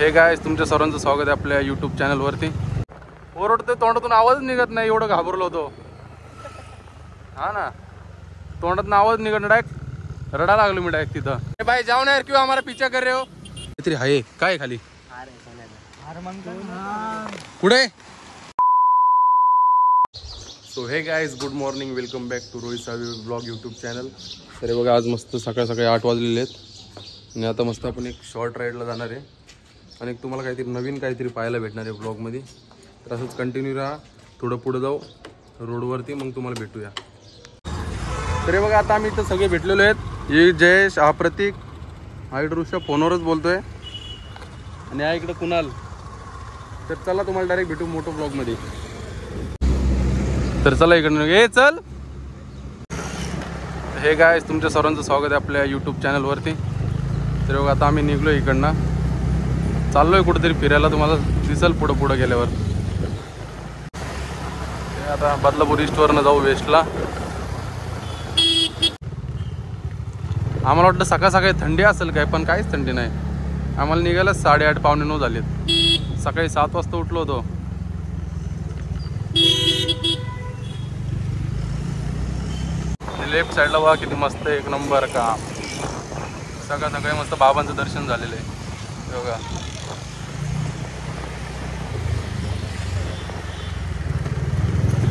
Hey guys, तुमच्या सर्वांचं स्वागत आहे आपल्या यूट्यूब चॅनलवरती। ओरडते, तोंडातून आवाज निघत नाही, एवढं घाबरलो होतो। हा ना, तोंडातून आवाज निघत नाही, डायरेक्ट रडा लागलो मी डायरेक्ट तिथं। ए भाई जाओ ना यार, क्यों हमारा पीछा कर रहे हो? काहीतरी आहे काय खाली? पुढे। So hey guys, good morning, welcome back to Rohit Savi blog YouTube channel. तर बघा, आज मस्त सकाळ सकाळी 8 वाजलेले आहेत आणि आता मस्त आपण एक शॉर्ट राईडला जाणार आहे आणि तुम्हाला काहीतरी नवीन काहीतरी पाहायला भेटणार आहे ब्लॉगमध्ये। तर असंच कंटिन्यू राहा, थोडं पुढे जाऊ रोडवरती, मग तुम्हाला भेटूया। तर बघा, आता आम्ही इथं सगळे भेटलेलो आहेत। हे जयेश, हा प्रतीक, हा इकडे ऋषभ फोनवरच बोलतोय आणि हा इकडे कुणाल। तर चला, तुम्हाला डायरेक्ट भेटू मोठो ब्लॉगमध्ये। तर चला इकडनं, हे चल। हे गाइस, तुमच्या सर्वांचं स्वागत आहे आपल्या यूट्यूब चॅनलवरती। तर बघा, आता आम्ही निघलो इकडनं, चाललोय कुठेतरी फिरायला, तुम्हाला दिसल पुढं पुढं गेल्यावर। आता बदलापूर ईस्टवरनं जाऊ वेस्टला। आम्हाला वाटतं सकाळ सकाळी थंडी असेल काय, पण काहीच थंडी नाही। आम्हाला निघायला 8:30 पावणे 9 झालेत। सकाळी 7 वाजता उठलो होतो। लेफ्ट साईडला बघा किती मस्त, एक नंबर का। सकाळ सकाळी मस्त बाबांचं दर्शन झालेलं आहे बघा।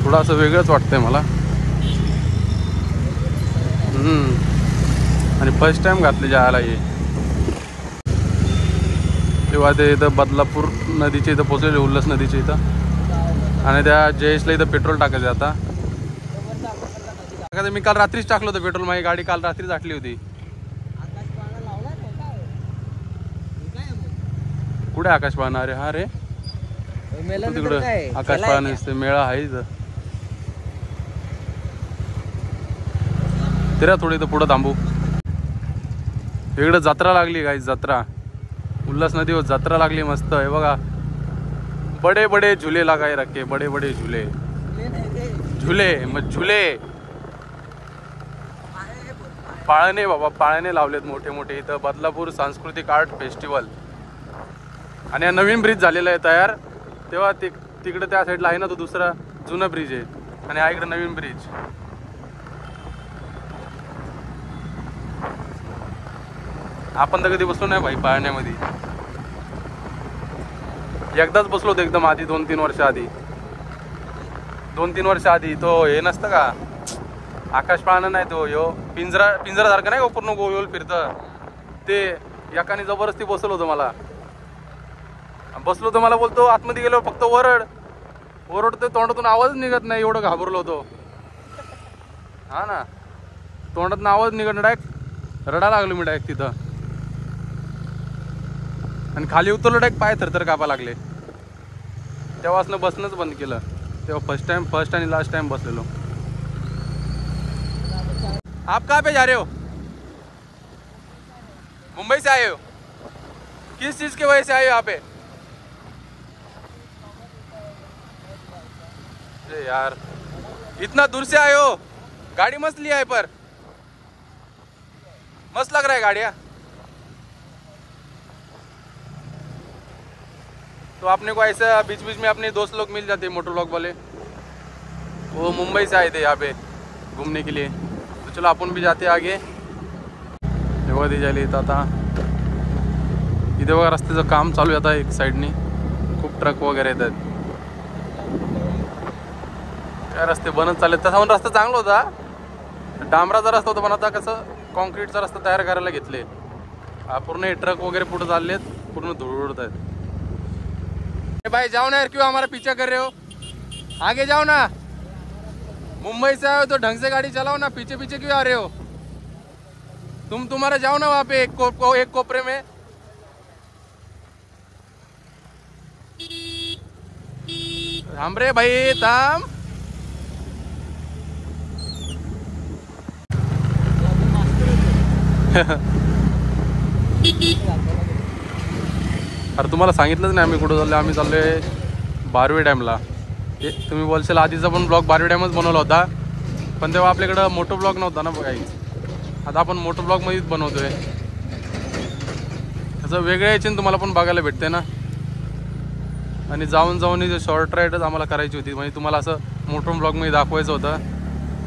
थोडं असं वेगळंच वाटतंय मला। आणि फर्स्ट टाइम घातले जायला हे। तेव्हा ते इथं बदलापूर नदीच्या इथं पोचलेले, उल्हास नदीच्या इथं। आणि त्या जयेशला इथं पेट्रोल टाकायचं आता। मी काल रात्रीच टाकलं होतं पेट्रोल, माझी गाडी काल रात्रीच आटली होती। कुठे आकाश पाळणा? अरे हा रे, तिकडं आकाश पाळणा मेळा आहे इथं। तेरा थोडी इथं पुढं थांबू। इकडं जत्रा लागली गाईस, जत्रा उल्हास नदीवर जत्रा लागली मस्त आहे बघा। बडे बडे झुले लगाए रखे, बडे बडे झुले झुले मग झुले पाळणे बाबा, पाळणे लावलेत मोठे मोठे इथं। बदलापूर सांस्कृतिक आर्ट फेस्टिवल। आणि हा नवीन ब्रिज झालेला आहे तयार। तेव्हा तिकडे त्या साईडला आहे ना, तो दुसरा जुना ब्रिज आहे आणि हा इकडे नवीन ब्रिज। आपण तर कधी बसलो नाही भाई पाळण्यामध्ये, एकदाच बसलो होतो एकदम आधी, 2-3 वर्ष आधी। 2-3 वर्ष आधी तो हे नसतं का, आकाश पाळणा नाही तो, यो पिंजरासारखं नाही का, पूर्ण गोल फिरतं ते। एकाने जबरदस्ती बसवलं होतं मला, बसलो तर मला बोलतो आतमध्ये गेलो फक्त ओरडते, तोंडातून आवाज निघत नाही, एवढं घाबरलो होतो। हा ना, तोंडातून आवाज निघत नाही, डायरेक्ट रडा लागलो मी डायरेक्ट तिथं। आणि खाली उतरलो, डायरेक्ट पाय थरथर कापा लागले। तेव्हापासून बसणंच बंद केलं। तेव्हा फर्स्ट आणि लास्ट टाइम बसलेलो। आप कहाँ पे जा रहे हो? मुंबई से आए हो? किस चीज की वजह से आए हो यहाँ पे? अरे यार, इतना दूर से आए हो, गाड़ी मस्त लिया है, पर मस्त लग रहा है गाड़ियाँ। तो आपने को ऐसा बीच बीच में अपने दोस्त लोग मिल जाते हैं मोटर ब्लॉग वाले, वो मुंबई से आए थे यहाँ पे घूमने के लिए। तो चलो अपन भी जाते आगे। तेव्हा ती जायला येतं आता। इथे बघा रस्त्याचं काम चालू आहे आता, एक साईडनी खूप ट्रक वगैरे येत आहेत। काय रस्ते बनत चालले, तसा पण रस्ता चांगला होता, डांबराचा रस्ता होता, पण आता कसं कॉन्क्रीटचा रस्ता तयार करायला घेतले। पूर्ण हे ट्रक वगैरे पुढे चाललेत, पूर्ण धूळ उडत आहेत। भाई जाओ ना यार, क्यों हमारा पीछा कर रहे हो? आगे जाओ ना, मुंबई से आए हो तो ढंग से गाड़ी चलाओ ना, पीछे पीछे क्यों आ रहे हो? तुम्हारा जाओ ना वहाँ पे एक कोपरे में। थांब रे भाई, थांब। अरे तुम्हाला सांगितलंच नाही आम्ही कुठं चाललोय। आम्ही चाललोय बारवे डॅमला। तुम्ही बोलशाल आधीचा पण ब्लॉग बारवे डॅमच बनवला होता, पण तेव्हा आपल्याकडं मोठो ब्लॉग नव्हता ना काही। आता आपण मोठो ब्लॉग मध्येच बनवतोय। असं वेगळ्या याच्याने तुम्हाला पण बघायला भेटते ना. आणि जाऊन शॉर्ट राईडच आम्हाला करायची होती, म्हणजे तुम्हाला असं मोठं ब्लॉगमध्ये दाखवायचं होतं,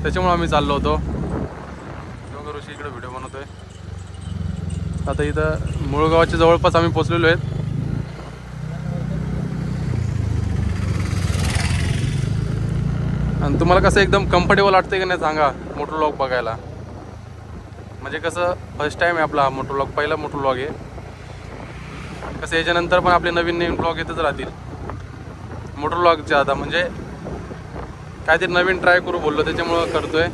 त्याच्यामुळे आम्ही चाललो होतो. ऋषी इकडे व्हिडिओ बनवतोय. आता इथं मुळगावाच्या जवळपास आम्ही पोचलेलो आहेत. आणि तुम्हाला कसं एकदम कम्फर्टेबल वाटतंय की नाही सांगा मोटर व्लॉग बघायला. म्हणजे कसं फर्स्ट टाइम आहे आपला मोटर व्लॉग, पहिला मोटर व्लॉग आहे. कसं याच्यानंतर पण आपले नवीन व्लॉग येतच राहतील मोटर व्लॉगच्या. आता म्हणजे काहीतरी नवीन ट्राय करू बोललो, त्याच्यामुळं करतोय.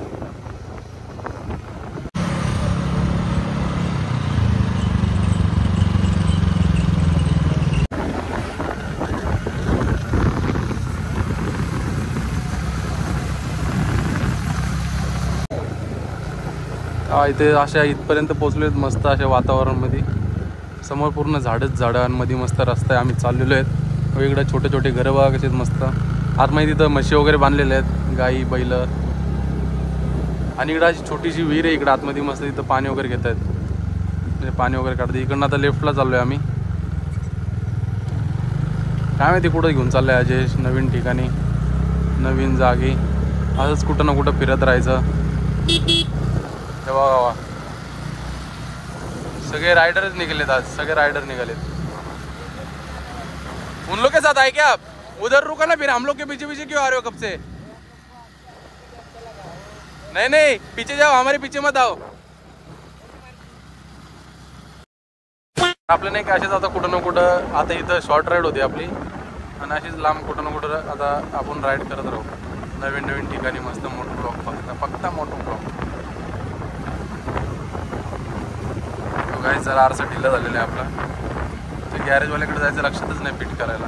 इथे अशा इथपर्यंत पोचलोय मस्त अशा वातावरणमध्ये. समोर पूर्ण झाडांमध्ये मस्त रस्ता आहे. आम्ही चाललेलो आहेत. इकडे छोटे छोटे घरं बघा कसे मस्त. आतमध्ये तिथं म्हशी वगैरे बांधलेल्या आहेत, गाई बैल. आणि इकडं अशी छोटीशी विहीर आहे इकडं आतमध्ये मस्त. तिथं पाणी वगैरे घेत आहेत, म्हणजे पाणी वगैरे काढतात. इकडनं आता लेफ्टला चाललो आहे आम्ही. काय माहिती कुठं घेऊन चाललं आहे अजय. नवीन ठिकाणी नवीन जागी असंच कुठं ना कुठं फिरत राहायचं. वा सगळे राइडर्स निकलेत आज, सगळे राइडर निकलेत. उन लोग के साथ आए क्या आप? उधर रुका ना, फिर हम लोग के पीछे पीछे क्यों आ रहे हो कब से? नहीं पीछे जाओ, हमारे पीछे मत आओ. आपलं नाही का असेच आता कुठं ना कुठं. आता इथं शॉर्ट राईड होती आपली, आणि अशीच लांब कुठं ना कुठं आता आपण राईड करत राहू. नवीन ठिकाणी मस्त मोटर ब्लॉग, फक्त मोटर ब्लॉग. काय चला आरसा ढिला झालेला आहे आपला. तर गॅरेजवाल्याकडे जायचं लक्षातच नाही फिट करायला.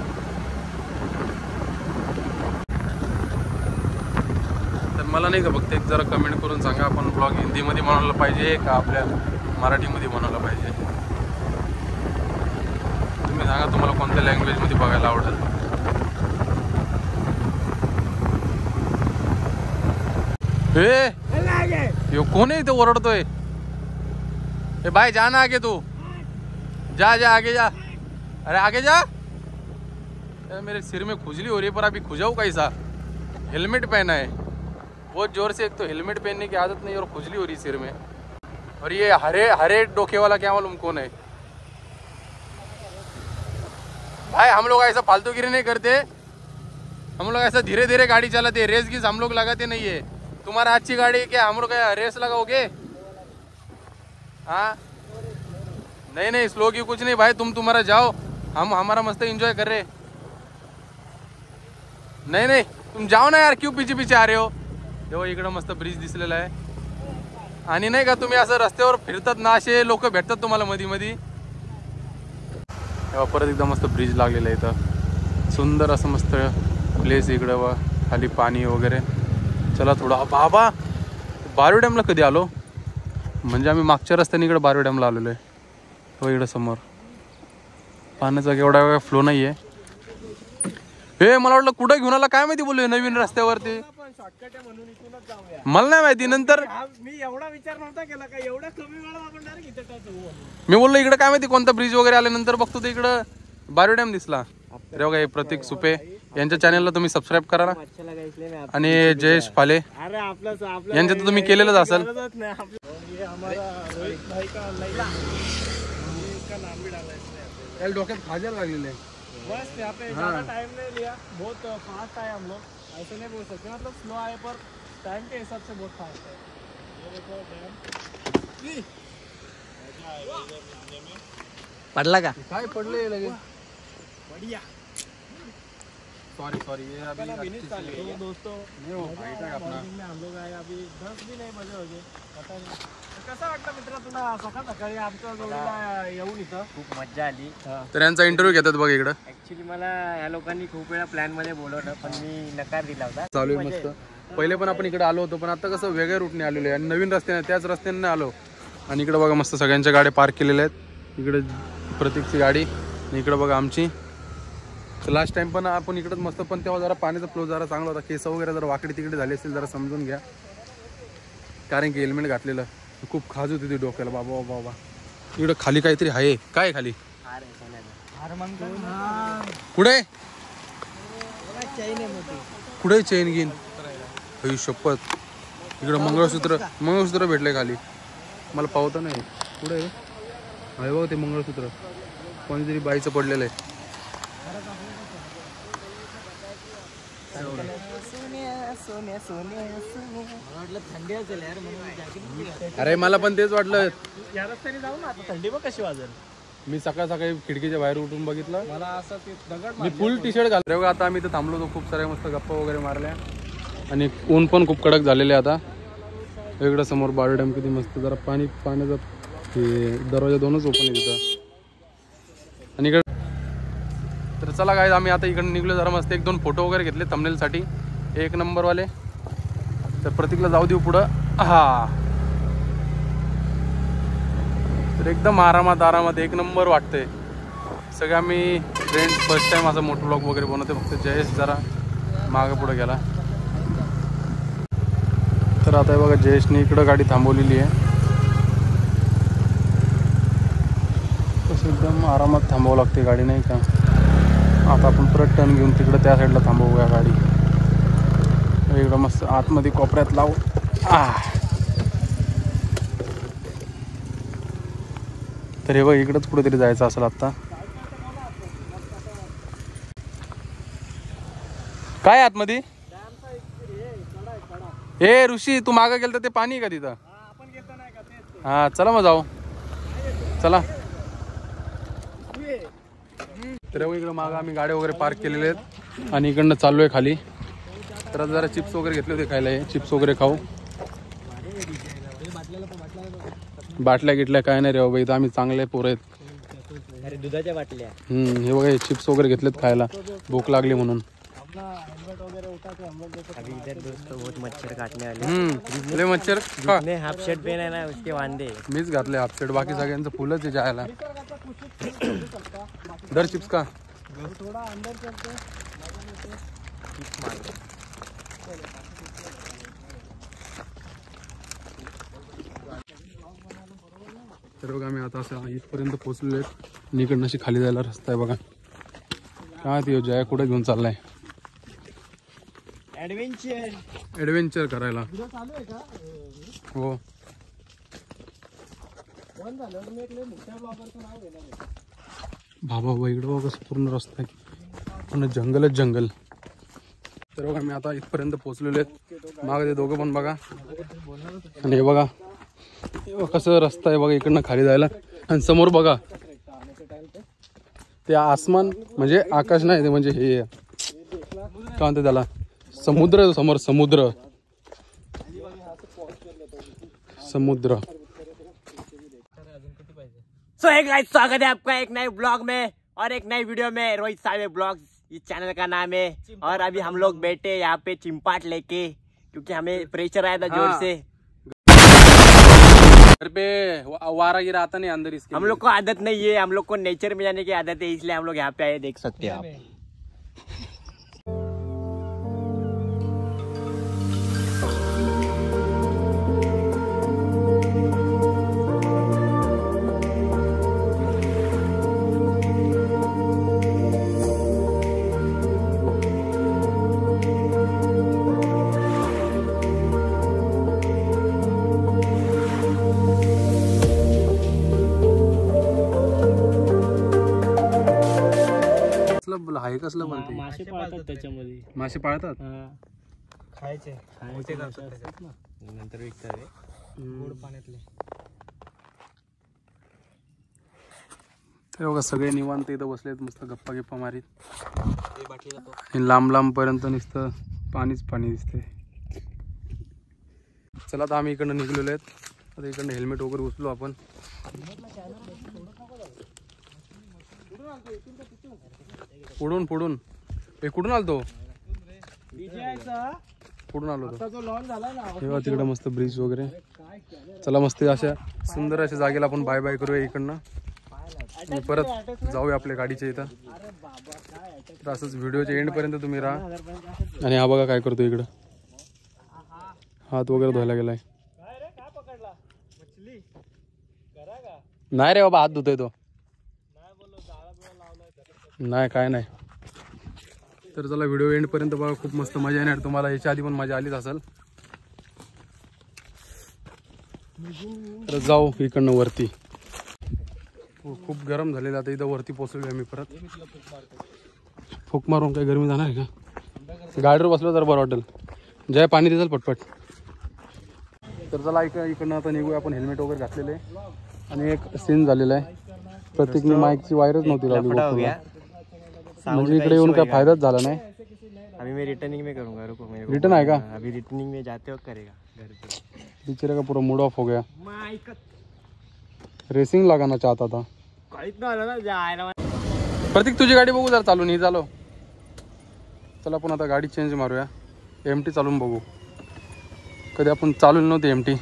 तर मला नाही का फक्त एक जरा कमेंट करून सांगा, आपण ब्लॉग हिंदीमध्ये बनवलं पाहिजे का आपल्या मराठीमध्ये बनवलं पाहिजे. तुम्ही सांगा तुम्हाला कोणत्या लँग्वेजमध्ये बघायला आवडेल. हे कोण आहे इथे ओरडतोय? ए भाई जाना आगे, तू जा आगे जा. अरे आगे जा. मेरे सिर में खुजली हो रही है, पर अभी खुजाऊ कैसा? हेलमेट पहना है बहुत जोर से. एक तो हेलमेट पहनने की आदत नहीं और खुजली हो रही सिर में. और ये हरे डोके वाला क्या मालूम कौन है भाई. हम लोग ऐसा फालतूगिरी नहीं करते. हम लोग ऐसा धीरे धीरे गाड़ी चलाते. रेस गीस हम लोग लगाते नहीं है. तुम्हारा अच्छी गाड़ी क्या हम लोग रेस लगाओगे? हाँ नहीं स्लो की कुछ नहीं भाई. तुम्हारा जाओ, हम हमारा मस्त एंजॉय कर रहे. नहीं तुम जाओ ना यार, क्यों पीछे पीछे आ रहे हो? तेव्हा इकडं मस्त ब्रिज दिसलेला आहे. आणि नाही का तुम्ही असं रस्त्यावर फिरतात ना, असे लोक भेटतात तुम्हाला मध्ये. तेव्हा परत एकदम मस्त ब्रिज लागलेला आहे इथं. सुंदर असं मस्त प्लेस इकडं. व खाली पाणी वगैरे. चला थोडा बाबा बारू डॅमला कधी आलो, म्हणजे आम्ही मागच्या रस्त्याने इकडे बारू डॅमला आलेलो आहे. तो इकडं समोर पाण्याचा एवढा वेळ फ्लो नाही आहे. हे मला वाटलं कुठं घेऊन आला काय माहिती, बोललो नवीन रस्त्यावरती. मला नाही माहिती. नंतर मी एवढा विचार नव्हता केला का एवढा कमी वेळा आपण डायरेक्ट इथे जाऊ. मी बोललो इकडे काय माहिती कोणता ब्रिज वगैरे आल्यानंतर बघतो तर इकडं बारू डॅम दिसला. अरे बघा हे प्रतीक सुपे यांच्या चॅनलला तुम्ही सबस्क्राईब करा ना. आणि जयेश फाले यांचं तर तुम्ही केलेलंच असेल. डोक्यात खाजायला लागलेले आहे. बस यहाँ पे ज़्यादा टाइम नहीं लिया, बहुत फास्ट आए हम लोग. ऐसे नहीं बोल सकते, मतलब स्लो आए पर टाइम के हिसाब से बहुत फास्ट है. पडला का? काय पडले लगे. बढ़िया. सॉरी ये अभी तो दोस्तों नहीं हो भाई का अपना हम लोग आए अभी 10 भी नहीं बजे हो गए. पता नाही कसं वाटलं मित्र तुला सकाळी आमच्या जोडीला येऊन इथं. खूप मज्जा आली. तर यांचा इंटरव्ह्यू घेतात बघा इकडं. ऍक्च्युली मला या लोकांनी खूप वेळा प्लॅन मध्ये बोलवलं, पण मी नकार दिला होता. चालू आहे मस्त. पहिले पण आपण इकडे आलो होतो, पण आता कसं वेगळ्या रूटने आलेलो आहे आणि नवीन रस्त्याने त्याच रस्त्याने आलो. आणि इकडे बघा मस्त सगळ्यांच्या गाड्या पार्क केलेल्या आहेत. इकडे प्रतीकची गाडी आणि इकडे बघा आमची. तर लास्ट टाइम पण आपण इकडंच मस्त, पण तेव्हा जरा पाण्याचा फ्लो जरा चांगला होता. केस वगैरे जरा वाकडी तिकडे झाली असेल जरा समजून घ्या, कारण की हेल्मेट घातलेलं. खूप खाज होती ती डोक्याला. बाबा इकडं खाली काहीतरी आहे. काय खाली कुठे चैन आहे मोठी. कुठे चेन घेईन अई शपथ. इकडं मंगळसूत्र भेटलंय खाली. मला पावता नाही कुठे आहे बघ ते मंगळसूत्र. कोणीतरी बाईचं पडलेलं आहे. थंडी असेल यार म्हणून. अरे मला पण तेच वाटलं. या रस्त्याने जाऊ ना आता. थंडी बघ कशी वाजेल. मी सकाळी खिडकीच्या बाहेर उठून बघितलं. मला असं ते दगड मी फुल टी शर्ट घालतो. बघा आता आम्ही इथं थांबलो होतो. खूप साऱ्या मस्त गप्पा वगैरे मारल्या आणि ऊन पण खूप कडक झालेले आता. इकडं समोर बाळ डॅम किती मस्त. जरा पाण्याचा हे दरवाजा दोनच ओपन आहे तिथं. आणि इकडे तर चला काय आम्ही आता इकडे निघलो. जरा मस्त 1-2 फोटो वगैरे घेतले थंबनेलसाठी 1 नंबरवाले. तर प्रतीकला जाऊ देऊ पुढं. हा तर एकदम आरामात 1 नंबर वाटतंय. सगळे आम्ही फ्रेंड्स फर्स्ट टाइम असं मोठं ब्लॉग वगैरे बनवते. फक्त जयेश जरा मागं पुढं गेला. तर आता बघा जयेशने इकडं गाडी थांबवलेली आहे. तसं एकदम आरामात थांबावं लागते गाडी नाही का. आता आपण परत टर्न घेऊन तिकडं त्या साईडला थांबवूया गाडी. इकडं मस्त आतमध्ये कोपऱ्यात लावू. तर हे बघ इकडंच कुठेतरी जायचं असेल आता. काय आतमध्ये हे ऋषी तू मागं गेलं तर ते पाणी आहे का तिथं. हा चला मग जाऊ. चला तर इकडं मागं आम्ही गाड्या वगैरे पार्क केलेले आहेत आणि इकडनं चाललोय खाली. तर जरा चिप्स वगैरे घेतले होते खायला. चिप्स वगैरे खाऊ. बाटल्या गिटल्या काय नाही रे बाबा. इथं आम्ही चांगले पोरं आहेत. अरे दुधाच्या बाटल्या. हे बघा चिप्स वगैरे घेतलेत खायला. भूक लागली म्हणून. अभी इधर दोस्तों बहुत मच्छर काटने वाले. लय मच्छर का. हाफ शर्ट पहना है ना उसके वांदे. मीच घातले हाफ शर्ट. बाकी सगळ्यांचं फुलच आहे जायला. दर चिप्स का. तर बघा आम्ही आता असं इथपर्यंत पोहोचलेलो आहे. इकडनं अशी खाली जायला रस्ता आहे बघा. काय ते जया कुठे घेऊन चाललाय. ऍडव्हेंचर करायला. हो बाबा इकडं बघा कसं पूर्ण रस्ता आहे. पूर्ण जंगल. तर बघा मी आता इथपर्यंत पोहोचलेलो आहेत. मागे ते दोघं पण बघा. आणि हे बघा कसं रस्ता आहे बघा इकडनं खाली जायला. आणि समोर बघा ते आसमान म्हणजे आकाश नाही ते म्हणजे हे काय म्हणते त्याला समुद्र आहे. समोर समुद्र. सो हे गाइस स्वागत है आपका एक नए ब्लॉग में और एक नई वीडियो में. रोहित सावे ब्लॉग्स इस चैनल का नाम है. और अभी हम लोग बैठे यहाँ पे चिंपाट लेके क्योंकि हमें प्रेशर आया था जोर से. घर पे वारा गिरा आता नहीं अंदर इसके. हम लोग को आदत नहीं है. हम लोग को नेचर में जाने की आदत है. इसलिए हम लोग यहाँ पे आए. देख सकते हैं आप. आहे कसलं बनते. मासे पाळतात त्याच्यामध्ये. मासे पाळतात. खायचे नंतर विकतात गोड पाण्यातले. ते बघा सगळे निवांत इथं बसलेत मस्त गप्पा मारीत. आणि लांब पर्यंत नुसतं पाणीच दिसते. चला आता आम्ही इकडनं निघलेलो आहेत. आता इकडनं हेल्मेट वगैरे उचलू आपण. पुढून हे कुठून आलतो. कुठून आलो तेव्हा तिकडे मस्त ब्रिज वगैरे. चला मस्त अशा सुंदर अशा जागेला आपण बाय करूया इकडनं. आणि परत जाऊया आपल्या गाडीच्या इथं. तर असंच व्हिडिओच्या एंड पर्यंत तुम्ही राहा. आणि हा बघा काय करतो इकडं. हात वगैरे धुवायला गेलाय. नाही रे बाबा हात धुतोय तो. नाही काय नाही. तर चला व्हिडिओ एंडपर्यंत बघा, खूप मस्त मजा येणार तुम्हाला. याच्या आधी पण मजा आलीच असेल. तर जाऊ इकडनं वरती. खूप गरम झालेलं आता इथं वरती पोहोचलो आम्ही परत. फूक मारून काय गरमी जाणार आहे का? गाडीवर बसलो तर बरं वाटेल. जय पाणी देसाल पटपट. तर चला इकडनं आता निघूया आपण. हेल्मेट वगैरे घातलेलं आहे आणि एक सीन झालेला आहे. प्रत्येकने माईकची वायरच नव्हती लावली. म्हणजे इकडे येऊन काय फायदाच झाला नाही. अभी मैं रिटर्निंग में करूंगा, रुको मेरे को रिटर्न आएगा अभी रिटर्निंग में जाते वक्त करेगा घर पे. बेचारे का पूरा मूड ऑफ हो गया. रेसिंग लगाना चाहता था. काहीच नव्हतं ना जायला. प्रतीक तुझी गाडी बघू जरा चालू नाही चालव. चला आपण आता गाडी चेंज मारूया. एमटी चालून बघू. कधी आपण चालवली नव्हती एमटी.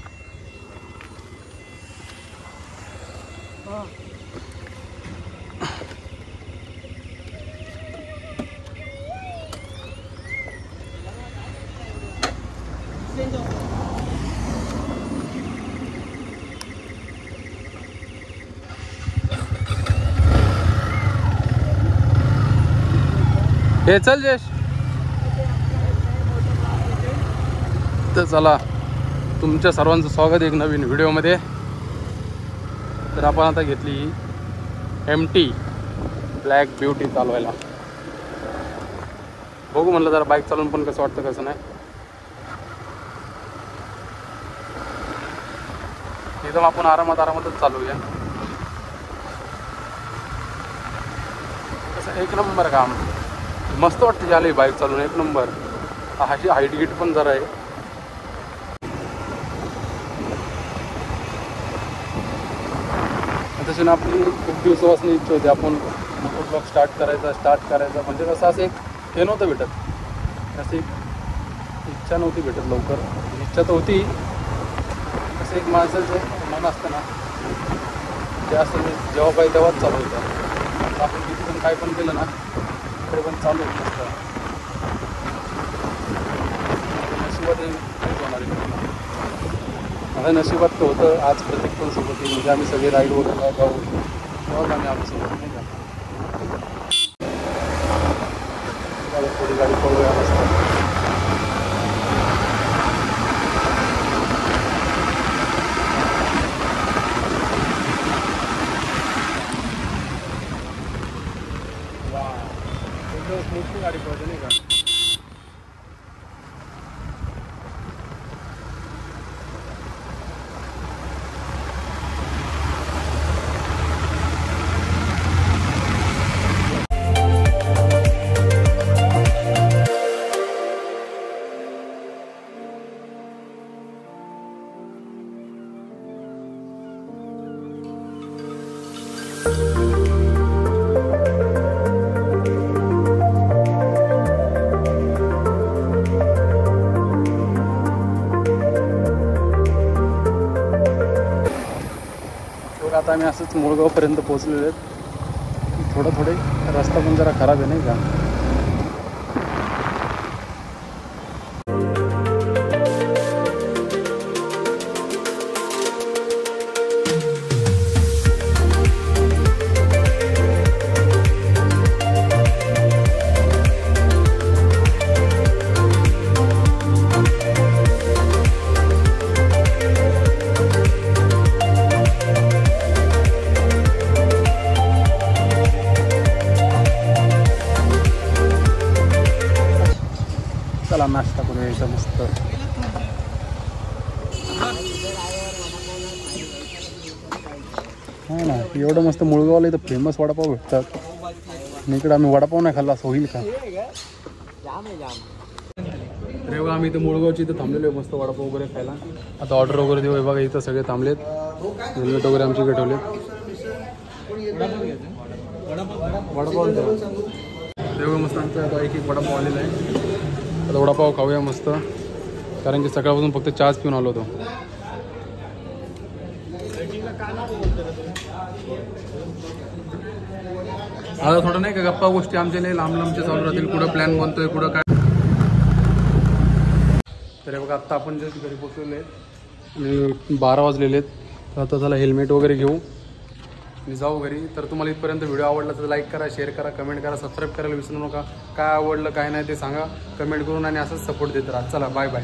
हे चल जयेश. तर चला तुमच्या सर्वांचं स्वागत एक नवीन व्हिडिओमध्ये. तर आपण आता घेतली MT ब्लॅक ब्युटी चालवायला. बघू म्हणलं जरा बाईक चालवून पण कसं वाटतं कसं नाही. एकदम आपण आरामातच चालूया. कसं एक नंबर काम. मस्त वाटतं झालं बाईक चालवून. एक नंबर. हाची हाईट गिट पण जरा आहे. तशी ना आपली खूप दिवसापासून इच्छा होती आपण ब्लॉग स्टार्ट करायचा. म्हणजे कसं असं एक हे नव्हतं भेटत. अशी इच्छा नव्हती भेटत लवकर. इच्छा तर होती. असं एक माणसाचं मन असतं ना ते असं जेव्हा पाहिजे तेव्हाच चालू होतं. आपण किती पण काय पण केलं ना तरी पण चालू होत नसतं. नशिबात काहीच होणार आहे. माझ्या नशिबात तर होतं आज प्रत्येक पण सोबत आहे. म्हणजे आम्ही सगळे राईड वगैरे जाऊ तेव्हाच आम्ही आमच्यासोबत नाही का. थोडी गाडी पळूया मस्त. मोठी गाडी पळते नाही का. आता आम्ही असंच मुळगावपर्यंत पोहोचलेलो आहेत. थोडे रस्ता पण जरा खराब आहे नाही का. चला नाश्ता करूया इथं मस्त. हा ना एवढं मस्त मुळगावला इथं फेमस वडापाव भेटतात. आणि इकडं आम्ही वडापाव नाही खाल्ला असं होईल का. अरे बघा आम्ही इथं मुळगावची इथं थांबलेलो आहे मस्त वडापाव वगैरे खायला. आता ऑर्डर वगैरे देऊ. बघा इथं सगळे थांबलेत. हेल्मेट वगैरे आमचे इकडे ठेवलेत. वडापाव देऊ मस्त. आमचा आता एक वडापाव आलेला आहे. आता वडापाव खाऊया मस्त. कारण की सकाळपासून फक्त चहाच पिऊन आलो होतो. आता थोडं नाही का गप्पा गोष्टी आमच्या लई लांब लांबच्या चालू राहतील. कुठं प्लॅन बनतोय कुठं काय. तर बघा आत्ता आपण जे घरी पोचलेले आहेत आणि 12 वाजलेले आहेत. तर आता चला हेल्मेट वगैरे घेऊ. आणि जाऊ घरी. तर तुम्हाला इथपर्यंत व्हिडिओ आवडला तर लाईक करा, शेअर करा, कमेंट करा, सबस्क्राईब करायला विसरू नका. काय आवडलं काय नाही ते सांगा कमेंट करून आणि असंच सपोर्ट देत राहा. चला बाय बाय.